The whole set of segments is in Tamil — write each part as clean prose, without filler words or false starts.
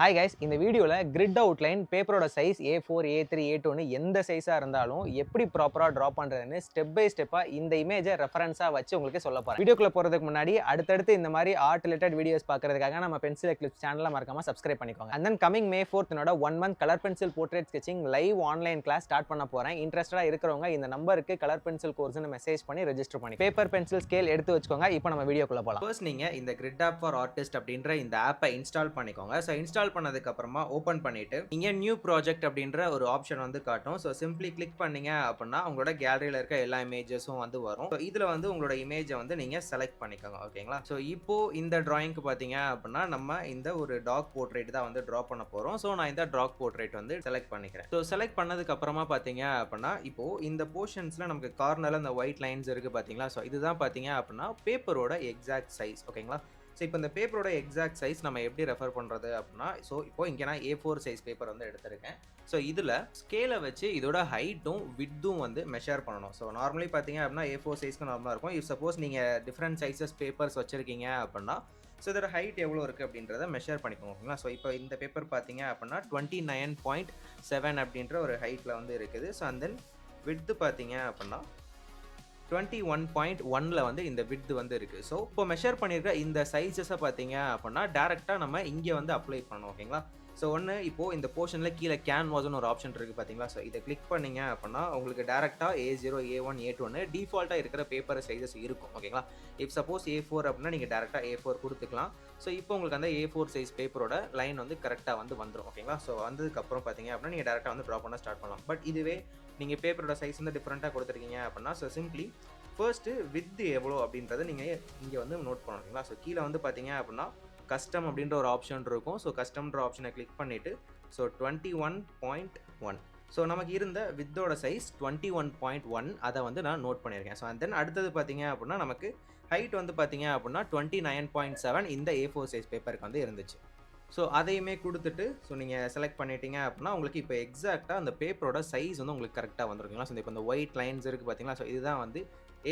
ஹாய் கைஸ், இந்த வீடியோவில் கிரிட் அவுட்லைன் பேப்பரோட சைஸ் A4 A3 A2ன்னு எந்த சைஸாக இருந்தாலும் எப்படி ப்ராப்பராக ட்ரா பண்ணுறதுன்னு ஸ்டெப் பை ஸ்டெப்பாக இந்த இமேஜை ரெஃபரன்ஸாக வச்சு உங்களுக்கு சொல்ல போகிறேன். வீடியோக்குள்ள போகிறதுக்கு முன்னாடி அடுத்தடுத்து இந்த மாதிரி ஆர்ட் ரிலேட்டட் வீடியோஸ் பார்க்கறதுக்காக நம்ம பென்சில் கிளிப்ஸ் சேனலை மறக்காம சப்ஸ்கிரைப் பண்ணிக்கோங்க. And then coming May 4th 1 month colour pencil portrait sketching live online class start பண்ண போகிறேன். இன்ட்ரெஸ்டடாக இருக்கிறவங்க இந்த நம்பருக்கு கலர் பென்சில் கோர்ஸ்னு மெசேஜ் பண்ணி ரெஜிஸ்டர் பண்ணி பேப்பர் பென்சில் ஸ்கேல் எடுத்து வச்சுக்கோங்க. இப்போ நம்ம வீடியோக்குள்ள போகலாம். ஃபர்ஸ்ட் நீங்கள் இந்த கிரிட் ஆப் ஃபார் ஆர்டிஸ்ட் அப்படின்ற இந்த ஆப்பை இன்ஸ்டால் பண்ணிக்கோங்க. ஸோ இன்ஸ்டால் பண்ணதுக்கு அப்புறமா ஓபன் பண்ணிட்டு இங்க நியூ ப்ராஜெக்ட் அப்படின்ற ஒரு ஆப்ஷன் வந்து காட்டும். ஸோ சிம்பிளி கிளிக் பண்ணீங்க அப்படின்னா உங்களோட கேலரியில இருக்க எல்லா இமேஜஸும் வந்து வரும். ஸோ இதுல வந்து உங்களோட இமேஜை வந்து நீங்க செலக்ட் பண்ணிக்கோங்க. ஓகேங்களா? ஸோ இப்போ இந்த டிராயிங்க்கு பாத்தீங்க அப்படின்னா நம்ம இந்த ஒரு டாக் போர்ட்ரேட் தான் வந்து டிரா பண்ண போறோம். ஸோ நான் இந்த டாக் போர்ட்ரேட் வந்து செலக்ட் பண்ணிக்கிறேன். ஸோ செலக்ட் பண்ணதுக்கு அப்புறமா பாத்தீங்க அப்படின்னா இப்போ இந்த போர்ஷன்ஸ்ல நமக்கு கார்னர்ல இந்த ஒயிட் லைன்ஸ் இருக்கு பாத்தீங்களா? ஸோ இதுதான் பாத்தீங்க அப்படின்னா பேப்பரோட எக்ஸாக்ட் சைஸ். ஓகேங்களா? ஸோ இப்போ இந்த பேப்பரோட எக்ஸாக்ட் சைஸ் நம்ம எப்படி ரெஃபர் பண்ணுறது அப்படின்னா, ஸோ இப்போ இங்கே நான் A4 சைஸ் பேப்பர் வந்து எடுத்திருக்கேன். ஸோ இதில் ஸ்கேலை வச்சு இதோட ஹைட்டும் விட்டும் வந்து மெஷர் பண்ணணும். ஸோ நார்மலி பார்த்தீங்க அப்படின்னா A4 சைஸ்க்கு நார்மலாக இருக்கும். இஃப் சப்போஸ் நீங்கள் டிஃப்ரெண்ட் சைஸஸ் பேப்பர்ஸ் வச்சுருக்கீங்க அப்படின்னா, ஸோ இதோட ஹைட் எவ்வளோ இருக்குது அப்படின்றத மெஷர் பண்ணிக்கோங்க. ஓகேங்களா? ஸோ இப்போ இந்த பேப்பர் பார்த்தீங்க அப்படின்னா 29.7 அப்படின்ற ஒரு ஹைட்டில் வந்து இருக்குது. ஸோ அண்ட் தென் விட்த்து பார்த்தீங்க அப்படின்னா 21.1ல வந்து இந்த விட்த் வந்து இருக்குது. ஸோ இப்போ மெஷர் பண்ணியிருக்க இந்த சைஸஸை பார்த்தீங்க அப்படின்னா டேரெக்டாக நம்ம இங்கே வந்து அப்ளை பண்ணணும். ஓகேங்களா? ஸோ ஒன்று இப்போது இந்த போர்ஷனில் கீழே கேன்வாஸ்னு ஒரு ஆப்ஷன் இருக்குது பார்த்தீங்களா? ஸோ இதை கிளிக் பண்ணிங்க அப்படின்னா உங்களுக்கு டேரெக்டாக A0 A1 A2 டிஃபால்ட்டாக இருக்கிற பேப்பர் சைஸஸ் இருக்கும். ஓகேங்களா? இஃப் சப்போஸ் A4 அப்படின்னா நீங்கள் டேரெக்டாக A4 கொடுத்துக்கலாம். ஸோ இப்போ உங்களுக்கு அந்த A4 சைஸ் பேப்பரோட லைன் வந்து கரெக்டாக வந்து வந்துடும். ஓகேங்களா? ஸோ வந்ததுக்கப்புறம் பார்த்தீங்க அப்படின்னா நீங்கள் டேரெக்டாக வந்து ட்ரா பண்ண ஸ்டார்ட் பண்ணலாம். பட் இதுவே நீங்கள் பேப்பரோட சைஸ் வந்து டிஃப்ரெண்ட்டாக கொடுத்துருக்கீங்க அப்படின்னா, ஸோ சிம்பிளி ஃபர்ஸ்ட்டு வித் எவ்வளோ அப்படின்றத நீங்கள் இங்கே வந்து நோட் பண்ணணும். ஓகேங்களா? ஸோ கீழே வந்து பார்த்தீங்க அப்படின்னா கஸ்டம் அப்படின்ற ஒரு ஆப்ஷன் இருக்கும். ஸோ கஸ்டம்ன்ற ஆப்ஷனை கிளிக் பண்ணிவிட்டு ஸோ 21.1 ஸோ நமக்கு இருந்த வித்தோட சைஸ் 21.1 அதை வந்து நான் நோட் பண்ணியிருக்கேன். ஸோ அண்ட் தென் அடுத்தது பார்த்தீங்க அப்படின்னா நமக்கு ஹைட் வந்து பார்த்தீங்க அப்படின்னா 29.7 இந்த A4 சைஸ் பேப்பருக்கு வந்து இருந்துச்சு. ஸோ அதையுமே கொடுத்துட்டு ஸோ நீங்கள் செலக்ட் பண்ணிட்டீங்க அப்படின்னா உங்களுக்கு இப்போ எக்ஸாக்டாக அந்த பேப்பரோட சைஸ் வந்து உங்களுக்கு கரெக்டாக வந்துருக்குங்களா? ஸோ இப்போ இந்த ஒயிட் லைன்ஸ் இருக்குது பார்த்தீங்களா? ஸோ இதுதான் வந்து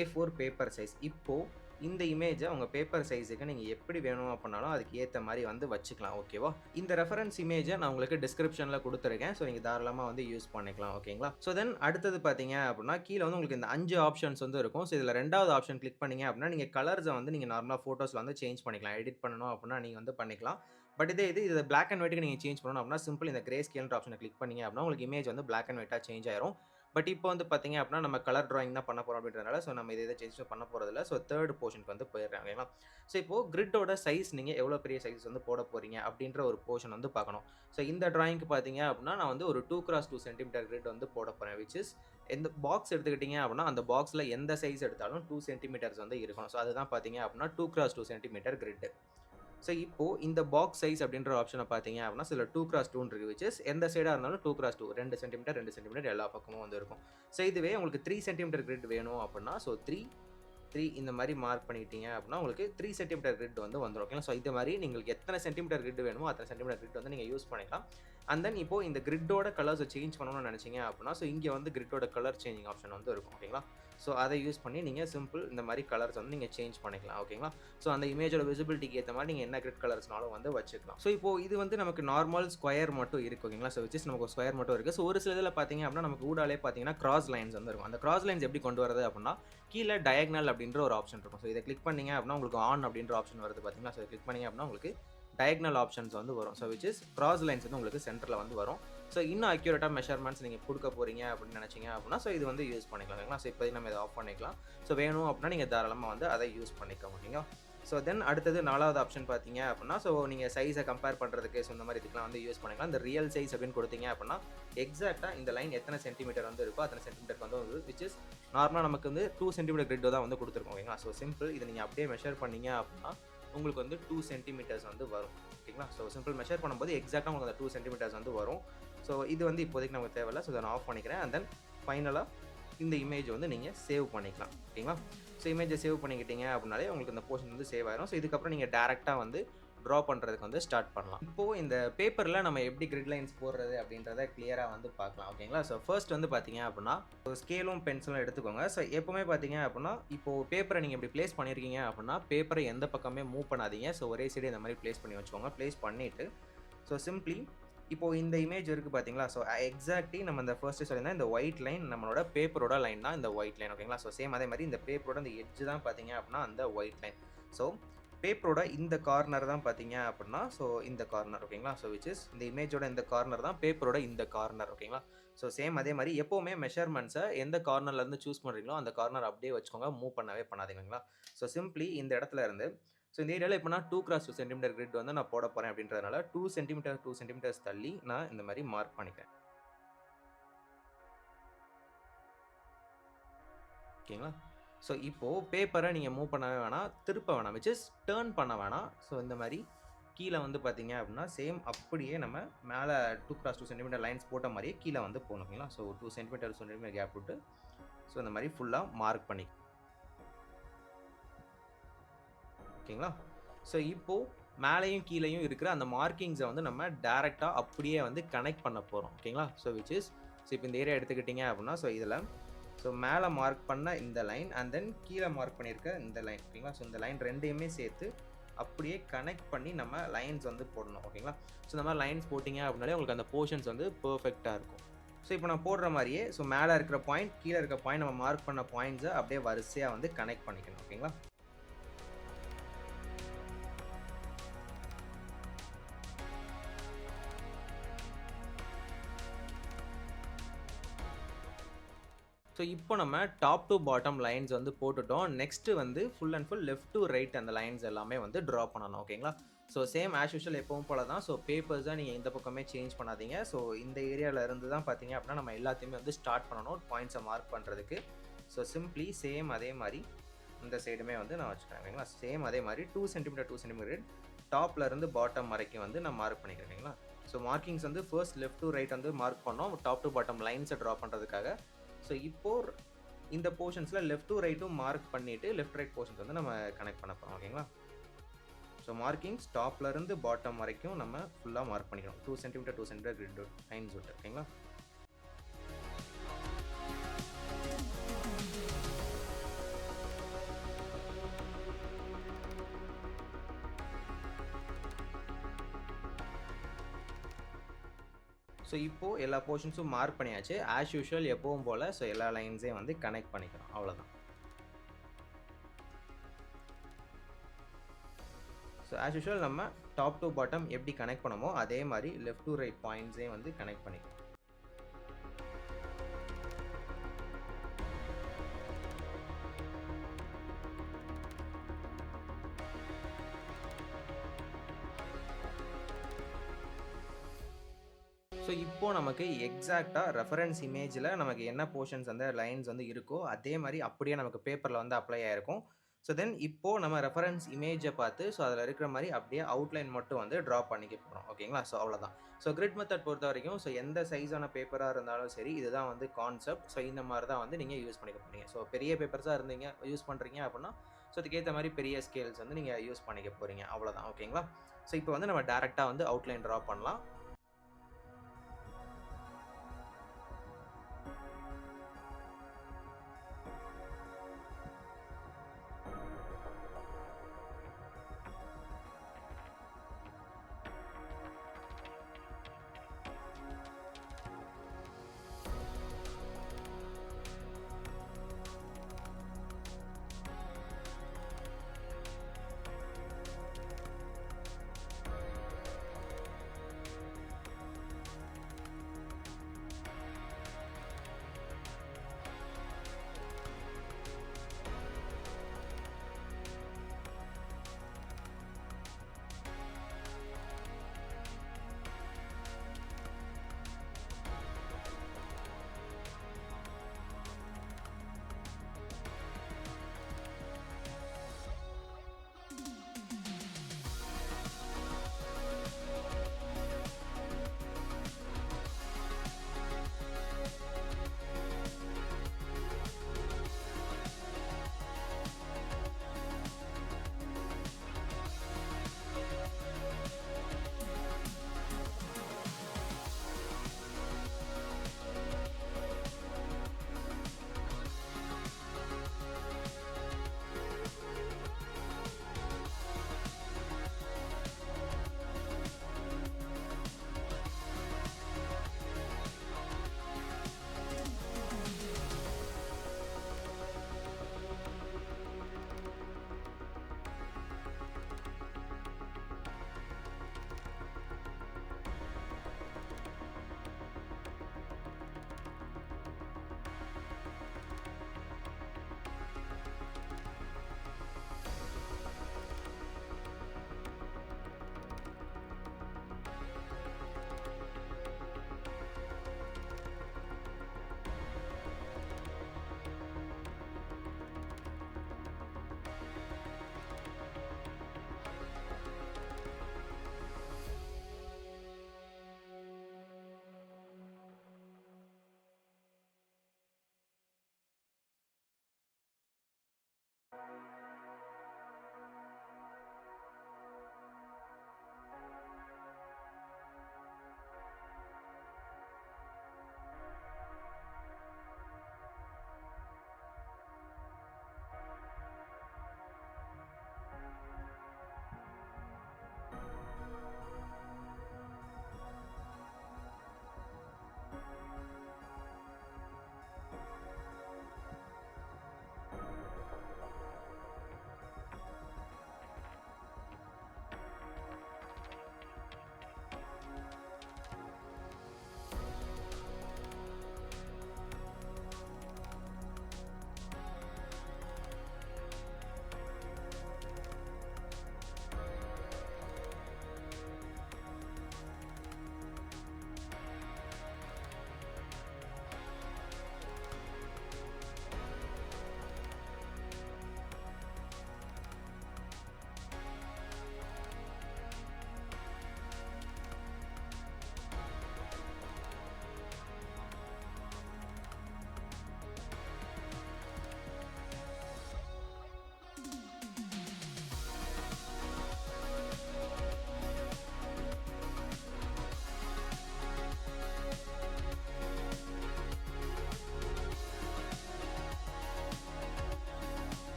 A4 பேப்பர் சைஸ். இப்போது இந்த இமேஜை உங்கள் பேப்பர் சைஸுக்கு நீங்கள் எப்படி வேணும் அப்படின்னாலும் அதுக்கு ஏற்ற மாதிரி வந்து வச்சுக்கலாம். ஓகேவா? இந்த ரெஃபரன்ஸ் இமேஜை நான் உங்களுக்கு டிஸ்கிரிப்ஷனில் கொடுத்துருக்கேன். ஸோ நீங்கள் தாராளமாக வந்து யூஸ் பண்ணிக்கலாம். ஓகேங்களா? ஸோ தென் அடுத்தது பார்த்தீங்க அப்படின்னா கீழே வந்து உங்களுக்கு இந்த 5 ஆப்ஷன்ஸ் வந்து இருக்கும். ஸோ இதில் 2வது ஆப்ஷன் கிளிக் பண்ணீங்க அப்படின்னா நீங்கள் கலர்ஸை வந்து நீங்கள் நார்மலாக ஃபோட்டோஸில் வந்து சேஞ்ச் பண்ணிக்கலாம். எடிட் பண்ணணும் அப்படின்னா நீங்கள் வந்து பண்ணிக்கலாம். பட் இது பிளாக் அண்ட் ஒயிட்டுக்கு நீங்கள் சேஞ்ச் பண்ணணும் அப்படின்னா சிம்பிள் இந்த கிரே ஸ்கேல்ன்ற ஆப்ஷனை கிளிக் பண்ணீங்க அப்படின்னா உங்களுக்கு இமேஜ் வந்து பிளாக் அண்ட் ஒயிட்டாக சேஞ்ச் ஆயிரும். பட் இப்போ வந்து பார்த்தீங்க அப்படின்னா நம்ம கலர் டிராயிங் தான் பண்ண போகிறோம் அப்படின்றதுனால ஸோ நம்ம இதை சேஞ்ச் பண்ண போகிறதில்ல. ஸோ 3rd போர்ஷனுக்கு வந்து போயிடுறேன். ஓகேங்களா? ஸோ இப்போது கிரிட்டோட சைஸ் நீங்கள் எவ்வளோ பெரிய சைஸ் வந்து போட போகிறீங்க அப்படின்ற ஒரு போர்ஷன் வந்து பார்க்கணும். ஸோ இந்த டிராயிங்க்கு பார்த்தீங்க அப்படின்னா நான் வந்து ஒரு 2x2 சென்டிமீட்டர் கிரிட் வந்து போட போகிறேன். விச் இஸ் எந்த பாக்ஸ் எடுத்துக்கிட்டிங்க அப்படின்னா அந்த பாக்ஸில் எந்த சைஸ் எடுத்தாலும் 2 சென்டிமீட்டர்ஸ் வந்து இருக்கணும். ஸோ அதுதான் பார்த்தீங்க அப்படின்னா 2x2 சென்டிமீட்டர் கிரிட். ஸோ இப்போது இந்த பாக்ஸ் சைஸ் அப்படின்ற ஆப்ஷனை பார்த்தீங்க அப்படின்னா சில 2x2 இருக்குது. விச் இஸ் எந்த சைடாக இருந்தாலும் 2x2 2 சென்டிமீட்டர் 2 சென்டிமீட்டர் எல்லா பக்கமும் வந்து இருக்கும். ஸோ இதுவே உங்களுக்கு 3 சென்டிமீட்டர் கிரிட் வேணும் அப்படின்னா ஸோ 3 இந்த மாதிரி மார்க் பண்ணிட்டீங்க அப்படின்னா உங்களுக்கு 3 சென்டிமீட்டர் கிரிட் வந்து வந்துடும். ஓகேங்களா? ஸோ இது மாதிரி உங்களுக்கு எத்தனை சென்டிமீட்டர் கிரிட் வேணுமோ அத்தனை சென்டிமீட்டர் கிரிட் வந்து நீங்கள் யூஸ் பண்ணிக்கலாம். அண்ட் தென் இப்போ இந்த கிரிட்டோட கலர்ஸை சேஞ்ச் பண்ணணும்னு நினச்சிங்க அப்படின்னா ஸோ இங்கே வந்து கிரிட்டோட கலர் சேஞ்சிங் ஆப்ஷன் வந்து இருக்கும். ஓகேங்களா? ஸோ அதை யூஸ் பண்ணி நீங்கள் சிம்பிள் இந்த மாதிரி கலர்ஸ் வந்து நீங்கள் சேஞ்ச் பண்ணிக்கலாம். ஓகேங்களா? ஸோ அந்த இமேஜோட விசிபிலிட்டிக்கு ஏற்ற மாதிரி நீங்கள் என்ன கிரிட் கலர்ஸ்னாலும் வந்து வச்சுக்கலாம். ஸோ இப்போ இது வந்து நமக்கு நார்மல் ஸ்கொயர் மட்டும் இருக்குது. ஓகேங்களா? ஸோ விச் இஸ் நமக்கு ஸ்கொயர் மட்டும் இருக்குது. ஸோ ஒரு சில இதில் பார்த்தீங்க அப்படின்னா நமக்கு ஊடாலே பார்த்தீங்கன்னா கிராஸ் லைன்ஸ் வந்து இருக்கும். அந்த கிராஸ் லைன்ஸ் எப்படி கொண்டு வரது அப்படின்னா கீழே டயக்னல் அப்படின்ற ஒரு ஆப்ஷன் இருக்கும். ஸோ இதை கிளிக் பண்ணீங்க அப்படின்னா உங்களுக்கு ஆன் அப்படின்ற ஆப்ஷன் வருது பார்த்தீங்களா? ஸோ கிளிக் பண்ணீங்க அப்படின்னா உங்களுக்கு டயக்னல் ஆப்ஷன்ஸ் வந்து வரும். So which is cross lines வந்து உங்களுக்கு சென்டரில் வந்து வரும். ஸோ இன்னும் அக்யூரேட்டாக மெஷர்மெண்ட்ஸ் நீங்கள் கொடுக்க போகிறீங்க அப்படின்னு நினச்சிங்க அப்படின்னா ஸோ இது வந்து யூஸ் பண்ணிக்கலாம். ஓகேங்களா? ஸோ இப்போதைக்கு நம்ம இதை ஆஃப் பண்ணிக்கலாம். ஸோ வேணும் அப்படின்னா நீங்கள் தாராளமாக வந்து அதை யூஸ் பண்ணிக்கலாம். ஓகேங்களா? ஸோ தென் அடுத்தது 4வது ஆப்ஷன் பார்த்தீங்க அப்படின்னா ஸோ நீங்கள் சைஸை கம்பேர் பண்ணுறதுக்கு ஸோ இந்த மாதிரி இதுக்கெலாம் வந்து யூஸ் பண்ணிக்கலாம். இந்த ரியல் சைஸ் அப்படின்னு கொடுத்தீங்க அப்படின்னா எக்ஸாக்டாக இந்த லைன் எத்தனை சென்டிமீட்டர் வந்து இருக்கோ அத்தனை சென்டிமீட்டருக்கு வந்து விச் இஸ் நார்மலாக நமக்கு வந்து 2 சென்டிமீட்டர் கிரிட் தான் வந்து கொடுத்துருக்கோம். ஓகேங்களா? ஸோ சிம்பிள் இதை நீங்கள் அப்படியே மெஷர் பண்ணீங்க அப்படின்னா உங்களுக்கு வந்து 2 சென்டிமீட்டர்ஸ் வந்து வரும். ஓகேங்களா? ஸோ சிம்பிள் மெஷர் பண்ணும்போது எக்ஸாக்டாக உங்களுக்கு அந்த 2 சென்டிமீட்டர்ஸ் வந்து வரும். ஸோ இது வந்து இப்போதைக்கு நமக்கு தேவையில்லை. ஸோ இதை நான் ஆஃப் பண்ணிக்கிறேன். அண்ட் தென் ஃபைனலாக இந்த இமேஜ் வந்து நீங்கள் சேவ் பண்ணிக்கலாம். ஓகேங்களா? ஸோ இமேஜை சேவ் பண்ணிக்கிட்டீங்க அப்படின்னாலே உங்களுக்கு இந்த போர்ஷன் வந்து சேவ் ஆயிரும். ஸோ இதுக்கப்புறம் நீங்கள் டேரெக்டாக வந்து ட்ரா பண்ணுறதுக்கு வந்து ஸ்டார்ட் பண்ணலாம். இப்போது இந்த பேப்பரில் நம்ம எப்படி கிரிட் லைன்ஸ் போடுறது அப்படின்றத கிளியராக வந்து பார்க்கலாம். ஓகேங்களா? ஸோ ஃபர்ஸ்ட் வந்து பார்த்தீங்க அப்படின்னா ஸ்கேலும் பென்சிலும் எடுத்துக்கோங்க. ஸோ எப்போவுமே பார்த்தீங்க அப்படின்னா இப்போது பேப்பரை நீங்கள் இப்படி ப்ளேஸ் பண்ணியிருக்கீங்க அப்படின்னா பேப்பரை எந்த பக்கமே மூவ் பண்ணாதீங்க. ஸோ ஒரே சைடு இந்த மாதிரி ப்ளேஸ் பண்ணி வச்சுக்கோங்க. ப்ளேஸ் பண்ணிவிட்டு ஸோ சிம்ப்ளி இப்போ இந்த இமேஜ் இருக்கு பார்த்தீங்களா? ஸோ எக்ஸாக்ட்லி நம்ம இந்த ஃபர்ஸ்ட்டு சொல்லியிருந்தோம் இந்த ஒயிட் லைன் நம்மளோட பேப்பரோட லைன் தான் இந்த ஒயிட் லைன் ஓகேங்களா? ஸோ சேம் அதே மாரி இந்த பேப்பரோட இந்த எட்ஜ் தான் பார்த்தீங்க அப்படின்னா அந்த ஒயிட் லைன். ஸோ பேப்பரோட இந்த கார்னர் தான் பார்த்தீங்க அப்படின்னா, ஸோ இந்த கார்னர் ஓகேங்களா? ஸோ விச் இஸ் இந்த இமேஜோட இந்த கார்னர் தான் பேப்பரோட இந்த கார்னர் ஓகேங்களா? ஸோ சேம் அதே மாரி எப்பவுமே மெஷர்மெண்ட்ஸை எந்த கார்னர்லேருந்து சூஸ் பண்ணுறீங்களோ அந்த கார்னர் அப்படியே வச்சுக்கோங்க. மூவ் பண்ணவே பண்ணாதீங்களா? ஸோ சிம்ப்ளி இந்த இடத்துல இருந்து ஸோ இந்த ஏரியாவில் இப்போ நான் 2x2 சென்டிமீட்டர் கிரிட் வந்து நான் போட போகிறேன் அப்படின்றதுனால 2 சென்டிமீட்டர் 2 சென்டிமீட்டர்ஸ் தள்ளி நான் இந்த மாதிரி மார்க் பண்ணிக்கிறேன். ஓகேங்களா? ஸோ இப்போது பேப்பரை நீங்கள் மூவ் பண்ணவே வேணாம், திருப்ப வேணாம், விச் இஸ் டேர்ன் பண்ண வேணாம். ஸோ இந்த மாதிரி கீழே வந்து பார்த்தீங்க அப்படின்னா சேம் அப்படியே நம்ம மேலே 2x2 சென்டிமீட்டர் லைன்ஸ் போட்ட மாதிரியே கீழே வந்து போகணும் ஓகேங்களா? ஸோ 2 சென்டிமீட்டர் கேப் விட்டு ஸோ இந்த மாதிரி ஃபுல்லாக மார்க் பண்ணி ஓகேங்களா? ஸோ இப்போது மேலேயும் கீழேயும் இருக்கிற அந்த மார்க்கிங்ஸை வந்து நம்ம டேரெக்டாக அப்படியே வந்து கனெக்ட் பண்ண போகிறோம் ஓகேங்களா? ஸோ விச் இஸ் ஸோ இப்போ இந்த ஏரியா எடுத்துக்கிட்டிங்க அப்படின்னா ஸோ இதில் ஸோ மேலே மார்க் பண்ண இந்த லைன் அண்ட் தென் கீழே மார்க் பண்ணியிருக்க இந்த லைன் ஓகேங்களா? ஸோ இந்த லைன் ரெண்டையுமே சேர்த்து அப்படியே கனெக்ட் பண்ணி நம்ம லைன்ஸ் வந்து போடணும் ஓகேங்களா? ஸோ இந்த மாதிரி லைன்ஸ் போட்டிங்க அப்படின்னாலே உங்களுக்கு அந்த போர்ஷன்ஸ் வந்து பெர்ஃபெக்டாக இருக்கும். ஸோ இப்போ நான் போடுற மாதிரியே ஸோ மேலே இருக்கிற பாயிண்ட் கீழே இருக்கிற பாயிண்ட் நம்ம மார்க் பண்ண பாயிண்ட்ஸை அப்படியே வரிசையாக வந்து கனெக்ட் பண்ணிக்கணும் ஓகேங்களா? ஸோ இப்போ நம்ம டாப் டு பாட்டம் லைன்ஸ் வந்து போட்டுட்டோம். நெக்ஸ்ட்டு வந்து full and full left to right அந்த லைன்ஸ் எல்லாமே வந்து ட்ரா பண்ணணும் ஓகேங்களா? ஸோ சேம் ஆஸ் யூஷுவல் எப்பவும் போல தான். ஸோ பேப்பர்ஸை நீங்கள் இந்த பக்கமே சேஞ்ச் பண்ணாதீங்க. ஸோ இந்த ஏரியாவில் இருந்து தான் பார்த்தீங்க அப்படின்னா நம்ம எல்லாத்தையுமே வந்து ஸ்டார்ட் பண்ணணும் பாயிண்ட்ஸை மார்க் பண்ணுறதுக்கு. ஸோ சிம்ப்ளி சேம் அதே மாதிரி இந்த சைடுமே வந்து நான் வச்சுக்கிறேன் ஓகேங்களா? சேம் அதே மாதிரி 2 சென்டிமீட்டர் 2 சென்டிமீட்டர் டாப்ல இருந்து பாட்டம் வரைக்கும் வந்து நான் மார்க் பண்ணிக்கிறேன் ஓகேங்களா? ஸோ மார்க்கிங்ஸ் வந்து ஃபர்ஸ்ட் லெஃப்ட் டு ரைட் வந்து மார்க் பண்ணோம் டாப் டு பாட்டம் லைன்ஸை ட்ரா பண்ணுறதுக்காக. ஸோ இப்போ இந்த போர்ஷன்ஸில் லெஃப்ட் டு ரைட்டும் மார்க் பண்ணிவிட்டு லெஃப்ட் ரைட் போர்ஷன்ஸ் வந்து நம்ம கனெக்ட் பண்ண போகிறோம் ஓகேங்களா? ஸோ மார்க்கிங்ஸ் டாப்லேருந்து பாட்டம் வரைக்கும் நம்ம ஃபுல்லாக மார்க் பண்ணிக்கணும் 2 சென்டிமீட்டர் 2 சென்டிமீட்டர் கிரிட் லைன்ஸ் விட்டு ஓகேங்களா? ஸோ இப்போது எல்லா போர்ஷன்ஸும் மார்க் பண்ணியாச்சு. ஆஸ் யூஷுவல் எப்பவும் போல் ஸோ எல்லா லைன்ஸையும் வந்து கனெக்ட் பண்ணிக்கிறோம் அவ்வளோதான். ஸோ ஆஸ் யூஷுவல் நம்ம டாப் டு பாட்டம் எப்படி கனெக்ட் பண்ணமோ அதே மாதிரி லெஃப்ட் டு ரைட் பாயிண்ட்ஸையும் வந்து கனெக்ட் பண்ணிக்கிறோம். ஸோ இப்போ நமக்கு எக்ஸாக்டாக ரெஃபரன்ஸ் இமேஜில் நமக்கு என்ன போர்ஷன்ஸ் அந்த லைன்ஸ் வந்து இருக்கோ அதே மாதிரி அப்படியே நமக்கு பேப்பரில் வந்து அப்ளை ஆகிருக்கும். ஸோ தென் இப்போது நம்ம ரெஃபரன்ஸ் இமேஜை பார்த்து ஸோ அதில் இருக்கிற மாதிரி அப்படியே அவுட்லைன் மட்டும் வந்து ட்ரா பண்ணிக்க போகிறோம் ஓகேங்களா? ஸோ அவ்வளோதான். ஸோ கிரிட் மெத்தட் பொறுத்த வரைக்கும் ஸோ எந்த சைஸான பேப்பராக இருந்தாலும் சரி இதுதான் வந்து கான்செப்ட். ஸோ இந்த மாதிரி தான் வந்து நீங்கள் யூஸ் பண்ணிக்க போகிறீங்க. ஸோ பெரிய பேப்பர்ஸாக இருந்தீங்க யூஸ் பண்ணுறீங்க அப்படின்னா ஸோ அதுக்கேற்ற மாதிரி பெரிய ஸ்கேல்ஸ் வந்து நீங்கள் யூஸ் பண்ணிக்க போகிறீங்க அவ்வளோதான் ஓகேங்களா? ஸோ இப்போ வந்து நம்ம டேரெக்டாக வந்து அவுட்லைன் ட்ரா பண்ணலாம்.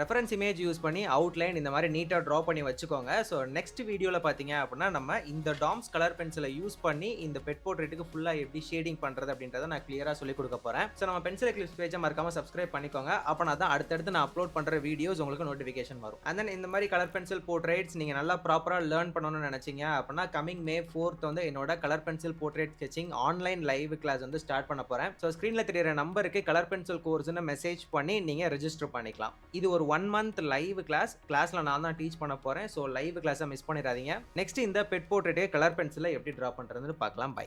ரெஃபரன்ஸ் இமேஜ் யூஸ் பண்ணி அவுட்லைன் இந்த மாதிரி நீட்டா டிரா பண்ணி வச்சுக்கோங்க. ஸோ நெக்ஸ்ட் வீடியோல பார்த்தீங்க அப்படின்னா, நம்ம இந்த டாம்ஸ் கலர் பென்சிலை யூஸ் பண்ணி இந்த பெட் போர்ட்ரேட்டுக்கு ஃபுல்லா எப்படி ஷேடிங் பண்றது அப்படின்றத நான் கிளியரா சொல்லிக் கொடுக்க போறேன். ஸோ நம்ம பென்சில் எக்லிப்ஸ் பேஜை மறக்காம சப்ஸ்கிரைப் பண்ணிக்கோங்க. அப்பனா தான் அடுத்தடுத்து நான் அப்லோட் பண்ற வீடியோஸ் உங்களுக்கு நோட்டிஃபிகேஷன் வரும். அண்ட் தென் இந்த மாதிரி கலர் பென்சில் போர்ட்ரேட்ஸ் நீங்க நல்லா ப்ராப்பரா லேர்ன் பண்ணணும்னு நினைச்சீங்க அப்படின்னா, கமிங் May 4th வந்து என்னோட colour pencil portrait sketching online live class வந்து ஸ்டார்ட் பண்ண போறேன். ஸோ ஸ்கிரீன்ல தெரியுற நம்பருக்கு கலர் பென்சில் கோர்ஸ்னு மெசேஜ் பண்ணி நீங்க ரெஜிஸ்டர் பண்ணிக்கலாம். இது ஒரு 1 month லைவ் கிளாஸ்ல நான் தான் டீச் பண்ண போறேன். ஸோ லைவ் கிளாஸை மிஸ் பண்ணிடாதீங்க. நெக்ஸ்ட் இந்த பெட் போர்ட்ரேட்டே கலர் பென்சிலை எப்படி டிரா பண்றதுன்னு பார்க்கலாம். பை.